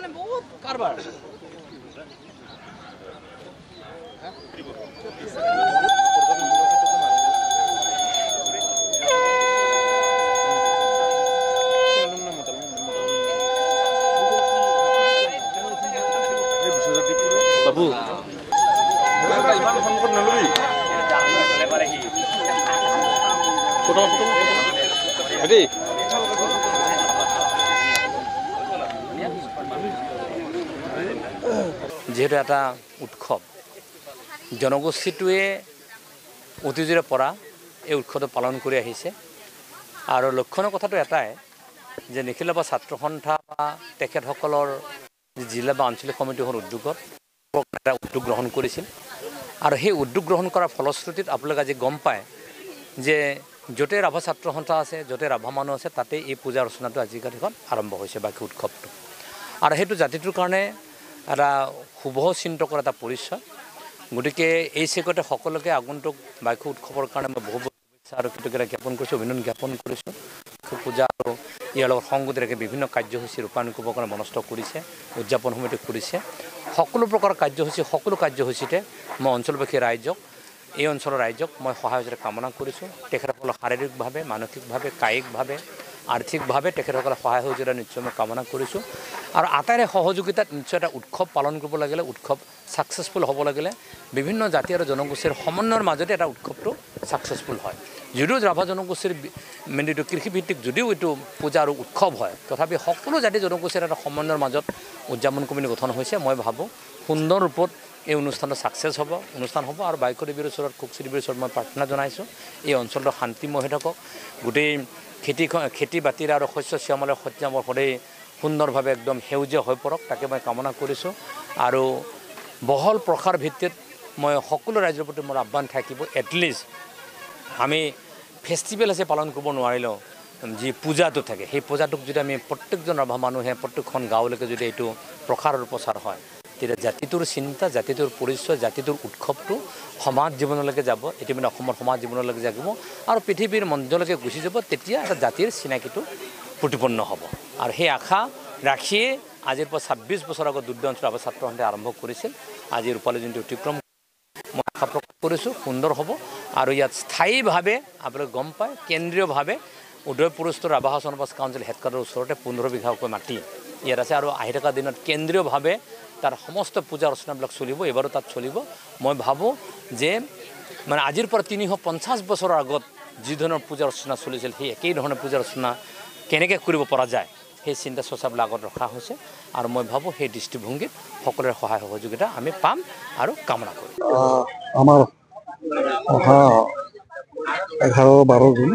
মানে বহুত কাৰবাৰ বাবু যেহেতু এটা উৎসৱ জনগোষ্ঠীটোৱে অতীজৰে পৰা এই উৎসৱটো পালন কৰি আহিছে আৰু লক্ষণৰ কথাটো এটাই যে নিখিল বা ছাত্ৰ সন্থা বা তেখেতসকলৰ জিলা বা আঞ্চলিক কমিটিৰ উদ্যোগত এটা উদ্যোগ গ্ৰহণ কৰিছিল আৰু সেই উদ্যোগ গ্ৰহণ কৰাৰ ফলশ্ৰুতিত আপোনালোকে আজি গম পায় যে য'তে ৰাভা ছাত্ৰ সন্থা আছে য'তে ৰাভা মানুহ আছে তাতে এই পূজা অৰ্চনাটো আজিকালিখন আৰম্ভ হৈছে বাকী উৎসৱটো আৰু সেইটো জাতিটোৰ কাৰণে এটা শুভ চিন্তকৰ এটা পৰিচয় গতিকে এই চেগতে সকলোকে আগন্তুক বাক্য উৎসৱৰ কাৰণে মই বহু শুভেচ্ছা আৰু কৃতজ্ঞতা জ্ঞাপন কৰিছোঁ অভিনন্দন জ্ঞাপন কৰিছোঁ পূজা আৰু ইয়াৰ লগত সংগতি ৰাখি বিভিন্ন কাৰ্যসূচী ৰূপায়ণ কৰিবৰ কাৰণে মনস্থ কৰিছে উদযাপন সমিতি কৰিছে সকলো প্ৰকাৰৰ কাৰ্যসূচী সকলো কাৰ্যসূচীতে মই অঞ্চলবাসী ৰাইজক এই অঞ্চলৰ ৰাইজক মই সহায়ৰে কামনা কৰিছোঁ তেখেতসকলৰ শাৰীৰিকভাৱে মানসিকভাৱে কায়িকভাৱে আৰ্থিকভাৱে তেখেতসকলৰ সহায় সহযোগিতা নিশ্চয় মই কামনা কৰিছোঁ আৰু আটাইৰে সহযোগিতাত নিশ্চয় এটা উৎসৱ পালন কৰিব লাগিলে উৎসৱ ছাকচেছফুল হ'ব লাগিলে বিভিন্ন জাতি আৰু জনগোষ্ঠীৰ সমন্বয়ৰ মাজতে এটা উৎসৱটো ছাকচেছফুল হয় যদিও ৰাভা জনগোষ্ঠীৰ এইটো কৃষিভিত্তিক যদিও এইটো পূজা আৰু উৎসৱ হয় তথাপি সকলো জাতি জনগোষ্ঠীৰ এটা সমন্বয়ৰ মাজত উদযাপন কমিটি গঠন হৈছে মই ভাবোঁ সুন্দৰ ৰূপত এই অনুষ্ঠানটো ছাকচেছ হ'ব অনুষ্ঠান হ'ব আৰু বাইকদেৱীৰ ওচৰত কুকচিদেৱীৰ ওচৰত মই প্ৰাৰ্থনা জনাইছোঁ এই অঞ্চলটো শান্তিময় হৈ থাকক গোটেই খেতি বাতিৰ আৰু শস্য শ্যামলৰ সজ্জামৰ সদায় সুন্দৰভাৱে একদম সেউজীয়া হৈ পৰক তাকে মই কামনা কৰিছোঁ আৰু বহল প্ৰসাৰ ভিত্তিত মই সকলো ৰাইজৰ প্ৰতি মোৰ আহ্বান থাকিব এটলিষ্ট আমি ফেষ্টিভেল আছে পালন কৰিব নোৱাৰিলেও যি পূজাটো থাকে সেই পূজাটোক যদি আমি প্ৰত্যেকজন ৰাভা মানুহে প্ৰত্যেকখন গাঁৱলৈকে যদি এইটো প্ৰসাৰ আৰু প্ৰচাৰ হয় তেতিয়া জাতিটোৰ চিন্তা জাতিটোৰ পৰিচয় জাতিটোৰ উৎসৱটো সমাজ জীৱনলৈকে যাব ইতিমধ্যে অসমৰ সমাজ জীৱনলৈকে যাব আৰু পৃথিৱীৰ মঞ্চলৈকে গুচি যাব তেতিয়া এটা জাতিৰ চিনাকিটো প্ৰতিপন্ন হ'ব আৰু সেই আশা ৰাখিয়ে আজিৰ পৰা ২৬ বছৰ আগত দুৰ্দ অঞ্চল ৰাভা ছাত্ৰ সন্থাই আৰম্ভ কৰিছিল আজি ৰূপালী জয়ন্তী অতিক্ৰম মই আশা প্ৰকাশ কৰিছোঁ সুন্দৰ হ'ব আৰু ইয়াত স্থায়ীভাৱে আপোনালোকে গম পায় কেন্দ্ৰীয়ভাৱে উদয়পুৰস্থ ৰাভা জনবাস কাউন্সিল হেডকোৱাৰ্টাৰৰ ওচৰতে ১৫ বিঘাকৈ মাটি ইয়াত আছে আৰু আহি থকা দিনত কেন্দ্ৰীয়ভাৱে তাৰ সমস্ত পূজা অৰ্চনাবিলাক চলিব এবাৰো তাত চলিব মই ভাবোঁ যে মানে আজিৰ পৰা ৩৫০ বছৰৰ আগত যি ধৰণৰ পূজা অৰ্চনা চলিছিল সেই একেই ধৰণৰ পূজা অৰ্চনা কেনেকৈ কৰিব পৰা যায় সেই চিন্তা চৰ্চাবিলাক আগত ৰখা হৈছে আৰু মই ভাবোঁ সেই দৃষ্টিভংগীত সকলোৰে সহায় সহযোগিতা আমি পাম আৰু কামনা কৰিম আমাৰ অহা ১১-১২ জুন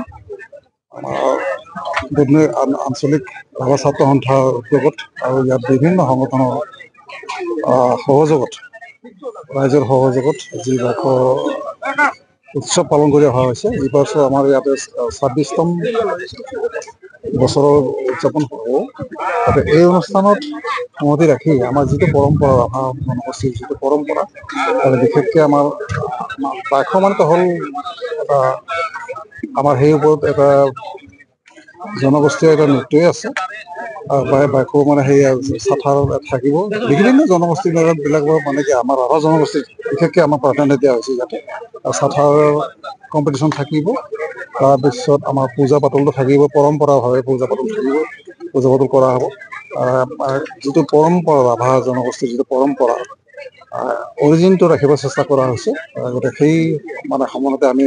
আমাৰ আঞ্চলিক ৰাভা ছাত্ৰ সন্থাৰ উদ্যোগত আৰু ইয়াত বিভিন্ন সংগঠনৰ সহযোগত ৰাইজৰ সহযোগত যি উৎসৱ পালন কৰি অহা হৈছে এই বছৰ আমাৰ ইয়াতে ২৬তম বছৰৰ উদযাপন হ'ব এই অনুষ্ঠানত সংগতি ৰাখি আমাৰ যিটো পৰম্পৰা ৰাভা জনগোষ্ঠীৰ যিটো পৰম্পৰা বিশেষকৈ আমাৰ বাইকো মানে হ'ল এটা আমাৰ সেই ওপৰত এটা জনগোষ্ঠীয় এটা নৃত্যই আছে বাইকো মানে সেই চাথাৰ থাকিব বিভিন্ন জনগোষ্ঠীবিলাকৰ মানে কি আমাৰ ৰাভা জনগোষ্ঠী বিশেষকৈ আমাৰ প্ৰাধান্য দিয়া হৈছে ইয়াতে চাথাৰ কম্পিটিশ্যন থাকিব তাৰপিছত আমাৰ পূজা পাতলটো থাকিব পৰম্পৰাভাৱে পূজা পাতল থাকিব পূজা পাতল কৰা হ'ব যিটো পৰম্পৰা ৰাভা জনগোষ্ঠীৰ যিটো পৰম্পৰা অৰিজিনটো ৰাখিব চেষ্টা কৰা হৈছে গতিকে সেই মানে সময়তে আমি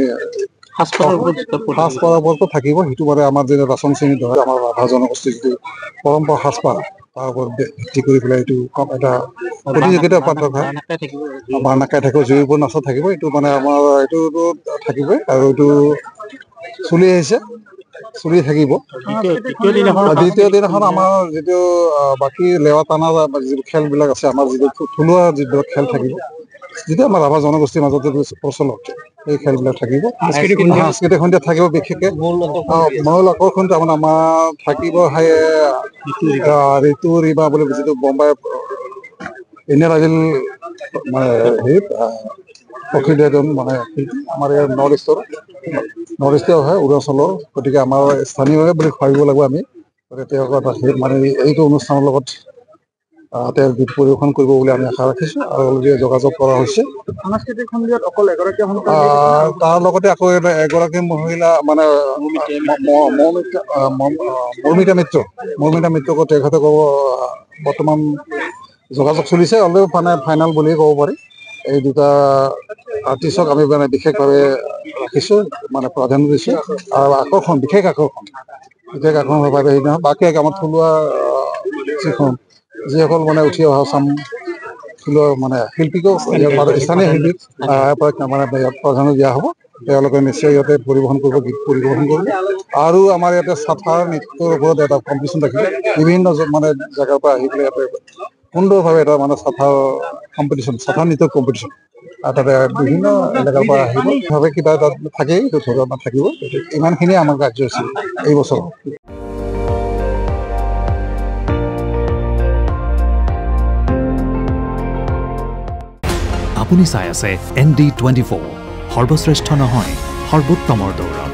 সাজপাৰৰ ওপৰতো থাকিব, সেইটো মানে আমাৰ যেনে ৰাচন শ্ৰেণী ধৰে আমাৰ ৰাভা জনগোষ্ঠীৰ যিটো পৰম্পৰা সাজপাৰ তাৰ ওপৰত ভিত্তি কৰি পেলাই এইটো এটা প্ৰতিযোগিতা পাত্ৰ হয়। বাৰ্ণাকাই থাকিব, জুইৰ ওপৰত নাচা থাকিব, এইটো মানে আমাৰ এইটোতো থাকিবই আৰু এইটো চলি আহিছে, চলি থাকিব। দ্বিতীয় দিনাখন আমাৰ যিটো বাকী লেৱা টানা যিটো খেলবিলাক আছে, আমাৰ যিটো থলুৱা যিবিলাক খেল থাকিব, যিটো আমাৰ ৰাভা জনগোষ্ঠীৰ মাজত যিটো প্ৰচলন, এই খেলবিলাক থাকিব। সাংস্কৃতিক সন্ধিয়া থাকিব, বিশেষকে মূল আকৰ্ষণ তাৰমানে আমাৰ থাকিব ঋতু ৰিবা বুলি যিটো বোম্বাই ইণ্ডিয়ান আইডল মানে হেৰিত প্ৰকৃত এজন মানে আমাৰ ইয়াৰ নৰ্থ ইষ্টৰ হয়, অৰুণাচলৰ, গতিকে আমাৰ স্থানীয়ভাৱে বুলি ভাবিব লাগিব আমি। গতিকে মানে এইটো অনুষ্ঠানৰ লগত তেওঁ গীত পৰিৱেশন কৰিব বুলি আমি আশা ৰাখিছোঁ আৰু অলৰেডি যোগাযোগ কৰা হৈছে। সাংস্কৃতিক সন্ধিয়াত অকল এগৰাকী তাৰ লগতে আকৌ এগৰাকী মহিলা মানে মৌমিতা মিত্ৰকো তেখেতে ক'ব বৰ্তমান যোগাযোগ চলিছে, অলৰেডি মানে ফাইনেল বুলিয়ে ক'ব পাৰি। এই দুটা আৰ্টিষ্টক আমি মানে বিশেষভাৱে ৰাখিছোঁ, মানে প্ৰাধান্য দিছোঁ আৰু বিশেষ আকৰ্ষণ বাবে সেইদিনা বাকী আমাৰ থলুৱা যিসকল মানে উঠি অহা চাম থলুৱা মানে শিল্পীকো স্থানীয় শিল্পীক মানে প্ৰাধান্য দিয়া হ'ব। তেওঁলোকে নিশ্চয় ইয়াতে পৰিৱেশন কৰিব, গীত পৰিৱেশন কৰিব। আৰু আমাৰ ইয়াতে চাথাৰ নৃত্যৰ ওপৰত এটা কম্পিটিশ্যন থাকিব, বিভিন্ন মানে জেগাৰ পৰা আহি পেলাই ইয়াতে সুন্দৰভাৱে এটা মানে চাথাৰ নৃত্যৰ কম্পিটিশ্যন, তাতে বিভিন্ন এলেকাৰ পৰা আহিব, ভাৱে কিবা এটা থাকেই, এইটো ধৰণৰ থাকিব। ইমানখিনিয়ে আমাৰ কাৰ্যসূচী এই বছৰ। আপুনি চাই আছে ND24, সৰ্বশ্ৰেষ্ঠ নহয়, সৰ্বোত্তমৰ দৌৰত।